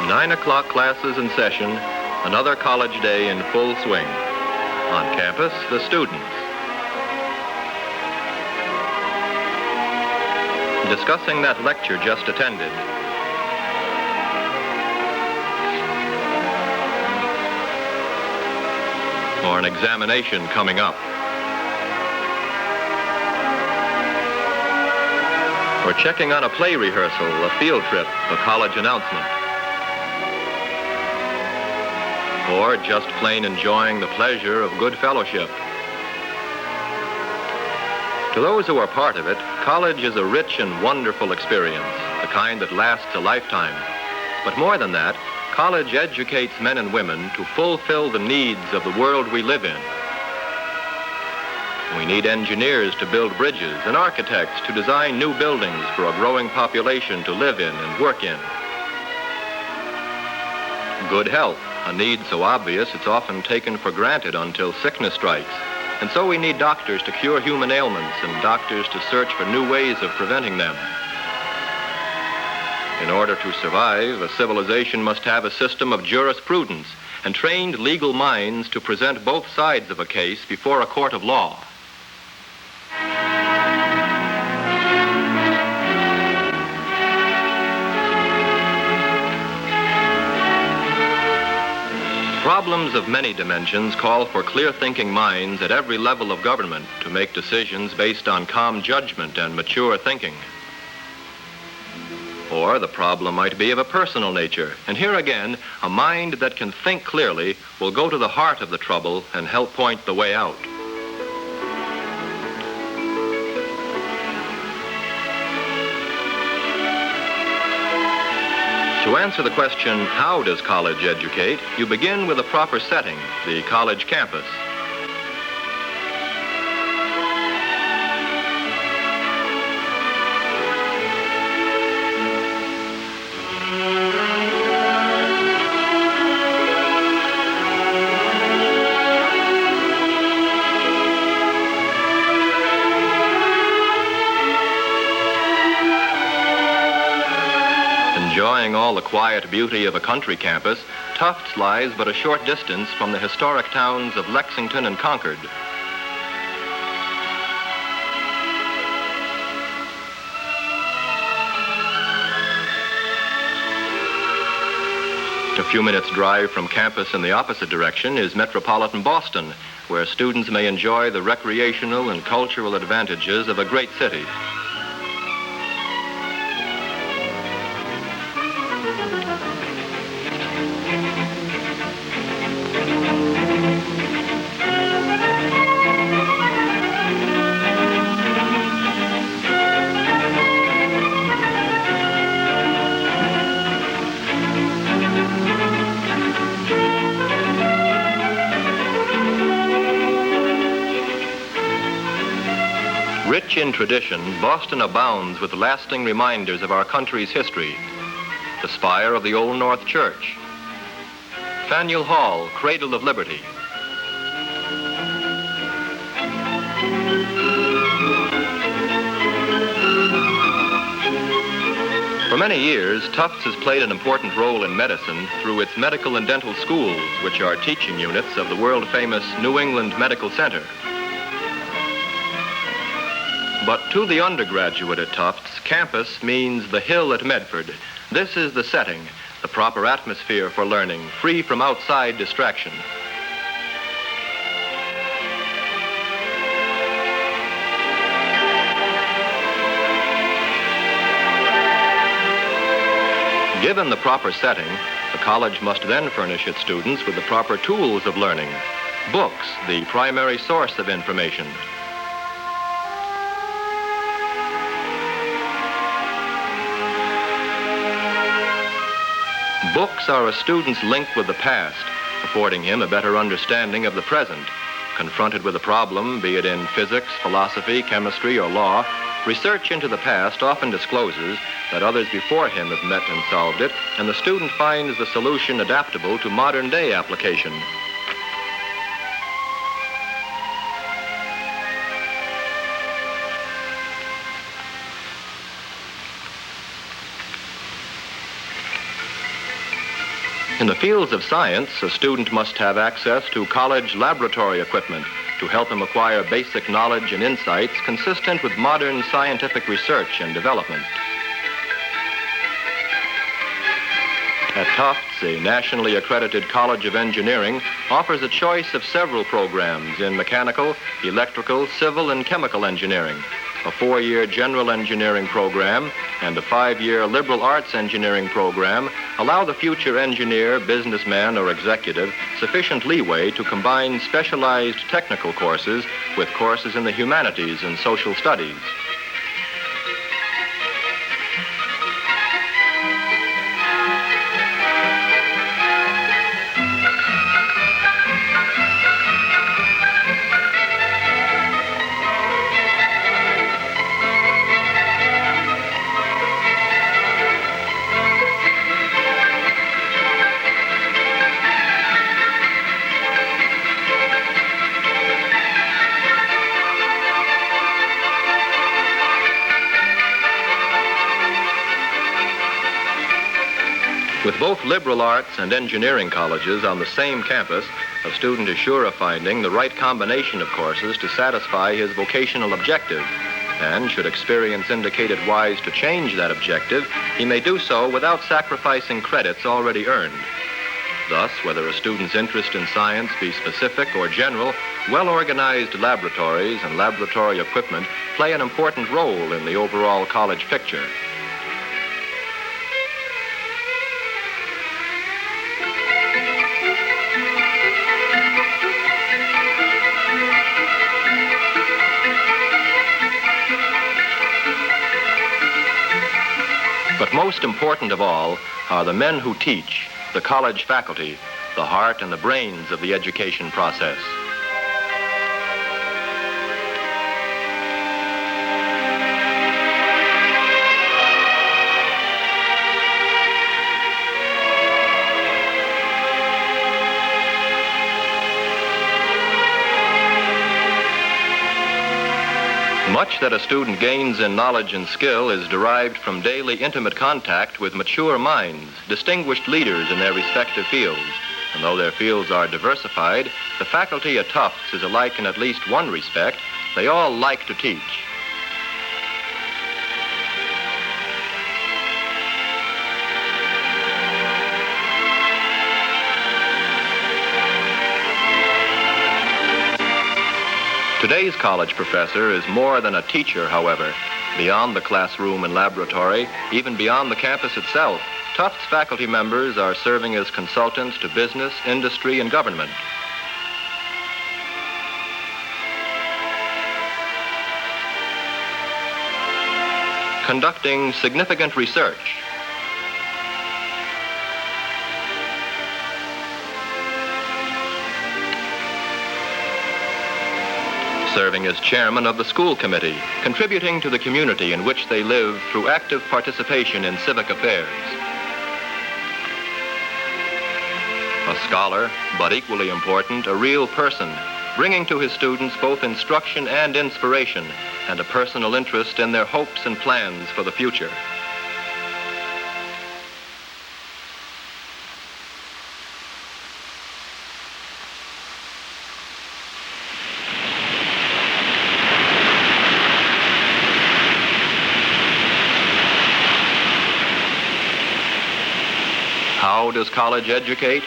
9 o'clock classes in session, another college day in full swing. On campus, the students. Discussing that lecture just attended. Or an examination coming up. Or checking on a play rehearsal, a field trip, a college announcement. Or just plain enjoying the pleasure of good fellowship. To those who are part of it, college is a rich and wonderful experience, the kind that lasts a lifetime. But more than that, college educates men and women to fulfill the needs of the world we live in. We need engineers to build bridges and architects to design new buildings for a growing population to live in and work in. Good health, a need so obvious it's often taken for granted until sickness strikes. And so we need doctors to cure human ailments and doctors to search for new ways of preventing them. In order to survive, a civilization must have a system of jurisprudence and trained legal minds to present both sides of a case before a court of law. Problems of many dimensions call for clear-thinking minds at every level of government to make decisions based on calm judgment and mature thinking. Or the problem might be of a personal nature, and here again, a mind that can think clearly will go to the heart of the trouble and help point the way out. To answer the question, how does college educate, you begin with a proper setting, the college campus. Enjoying all the quiet beauty of a country campus, Tufts lies but a short distance from the historic towns of Lexington and Concord. A few minutes' drive from campus in the opposite direction is metropolitan Boston, where students may enjoy the recreational and cultural advantages of a great city. Rich in tradition, Boston abounds with lasting reminders of our country's history. The spire of the Old North Church, Faneuil Hall, Cradle of Liberty. For many years, Tufts has played an important role in medicine through its medical and dental schools, which are teaching units of the world-famous New England Medical Center. But to the undergraduate at Tufts, campus means the hill at Medford. This is the setting, the proper atmosphere for learning, free from outside distraction. Given the proper setting, the college must then furnish its students with the proper tools of learning. Books, the primary source of information. Books are a student's link with the past, affording him a better understanding of the present. Confronted with a problem, be it in physics, philosophy, chemistry, or law, research into the past often discloses that others before him have met and solved it, and the student finds the solution adaptable to modern-day application. In the fields of science, a student must have access to college laboratory equipment to help him acquire basic knowledge and insights consistent with modern scientific research and development. At Tufts, a nationally accredited College of Engineering offers a choice of several programs in mechanical, electrical, civil, and chemical engineering. A 4-year general engineering program and a 5-year liberal arts engineering program allow the future engineer, businessman, or executive sufficient leeway to combine specialized technical courses with courses in the humanities and social studies. With both liberal arts and engineering colleges on the same campus, a student is sure of finding the right combination of courses to satisfy his vocational objective. And should experience indicate it wise to change that objective, he may do so without sacrificing credits already earned. Thus, whether a student's interest in science be specific or general, well-organized laboratories and laboratory equipment play an important role in the overall college picture. But most important of all are the men who teach, the college faculty, the heart and the brains of the education process. Much that a student gains in knowledge and skill is derived from daily intimate contact with mature minds, distinguished leaders in their respective fields. And though their fields are diversified, the faculty at Tufts is alike in at least one respect. They all like to teach. Today's college professor is more than a teacher, however. Beyond the classroom and laboratory, even beyond the campus itself, Tufts faculty members are serving as consultants to business, industry, and government. Conducting significant research. Serving as chairman of the school committee, contributing to the community in which they live through active participation in civic affairs. A scholar, but equally important, a real person, bringing to his students both instruction and inspiration, and a personal interest in their hopes and plans for the future. How does college educate?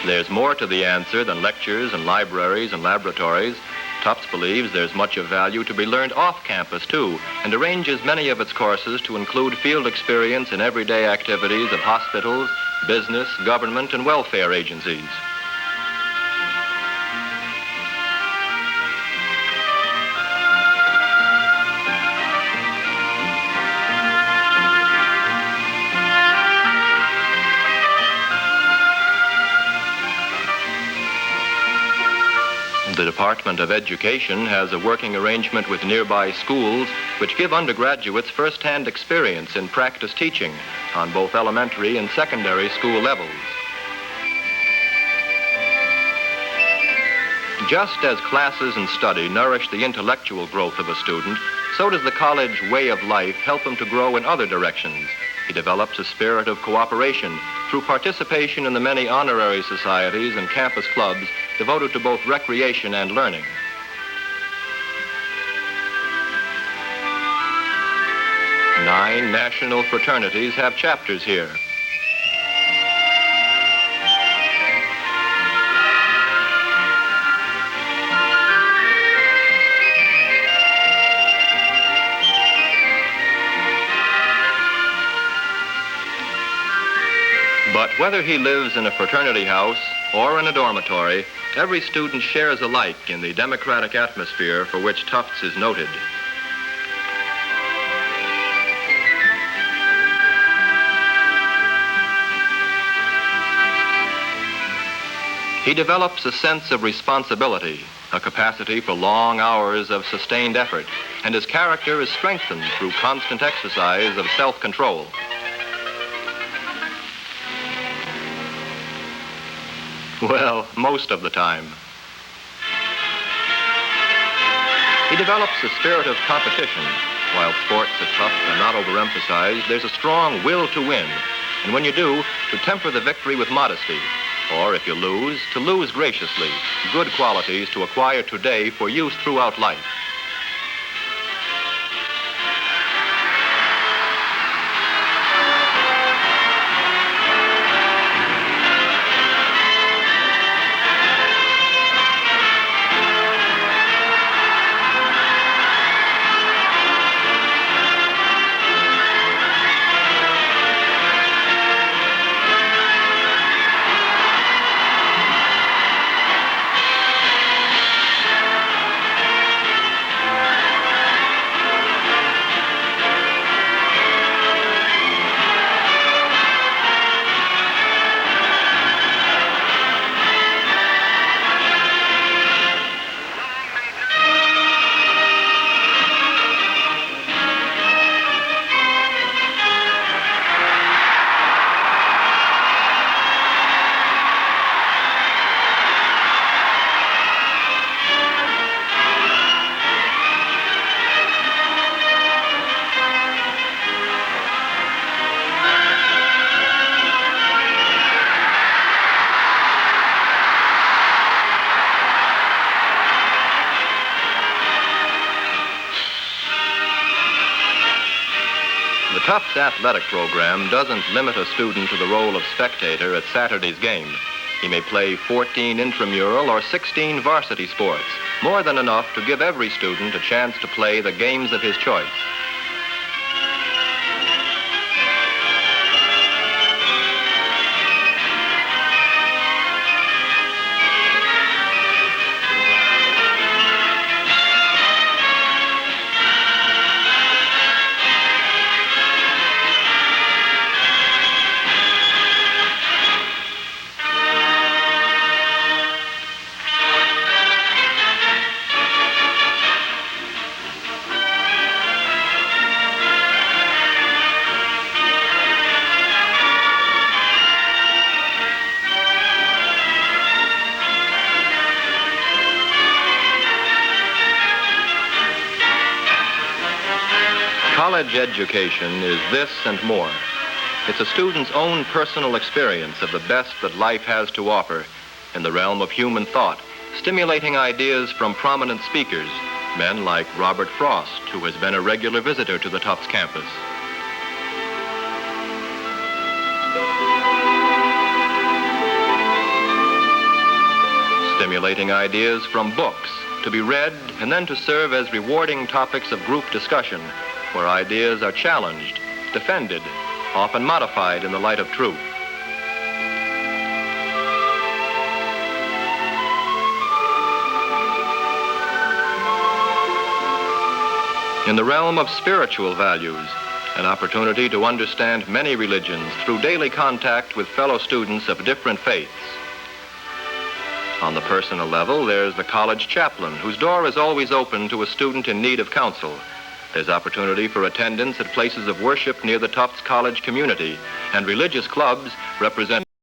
There's more to the answer than lectures and libraries and laboratories. Tufts believes there's much of value to be learned off campus, too, and arranges many of its courses to include field experience in everyday activities of hospitals, business, government, and welfare agencies. The Department of Education has a working arrangement with nearby schools which give undergraduates first-hand experience in practice teaching on both elementary and secondary school levels. Just as classes and study nourish the intellectual growth of a student, so does the college way of life help him to grow in other directions, He develops a spirit of cooperation through participation in the many honorary societies and campus clubs devoted to both recreation and learning. Nine national fraternities have chapters here. But whether he lives in a fraternity house or in a dormitory, every student shares alike in the democratic atmosphere for which Tufts is noted. He develops a sense of responsibility, a capacity for long hours of sustained effort, and his character is strengthened through constant exercise of self-control. Well, most of the time. He develops a spirit of competition. While sports at Tufts are not overemphasized, there's a strong will to win. And when you do, to temper the victory with modesty. Or if you lose, to lose graciously. Good qualities to acquire today for use throughout life. The Tufts athletic program doesn't limit a student to the role of spectator at Saturday's game. He may play 14 intramural or 16 varsity sports, more than enough to give every student a chance to play the games of his choice. College education is this and more. It's a student's own personal experience of the best that life has to offer in the realm of human thought, stimulating ideas from prominent speakers, men like Robert Frost, who has been a regular visitor to the Tufts campus. Stimulating ideas from books to be read and then to serve as rewarding topics of group discussion, where ideas are challenged, defended, often modified in the light of truth. In the realm of spiritual values, an opportunity to understand many religions through daily contact with fellow students of different faiths. On the personal level, there's the college chaplain, whose door is always open to a student in need of counsel. There's opportunity for attendance at places of worship near the Tufts College community, and religious clubs represent